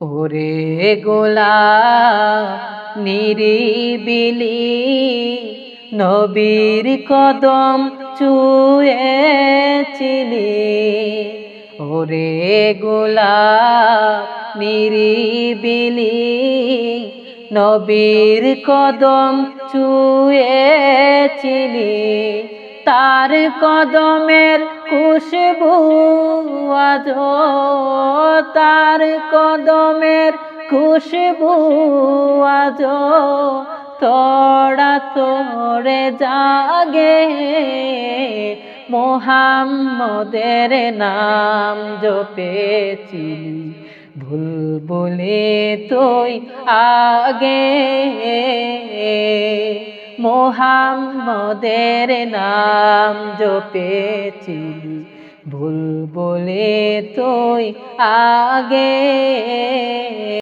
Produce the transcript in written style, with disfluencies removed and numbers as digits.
ওরে গোলাপ নিরিবিলি নবীর কদম চুয়েছিলি। ওরে গোলাপ নিরিবিলি নবীর কদম চুয়েছিলি। তার কদমের খুশবু আজো, তার কদমের খুশবু আজো তোড়া তোড়ে জাগে। মুহাম্মদের নাম জপেছিলি বুলবুলি তুই আগে। মুহাম্মদের নাম জপেছিলি বুলবুলি তুই আগে।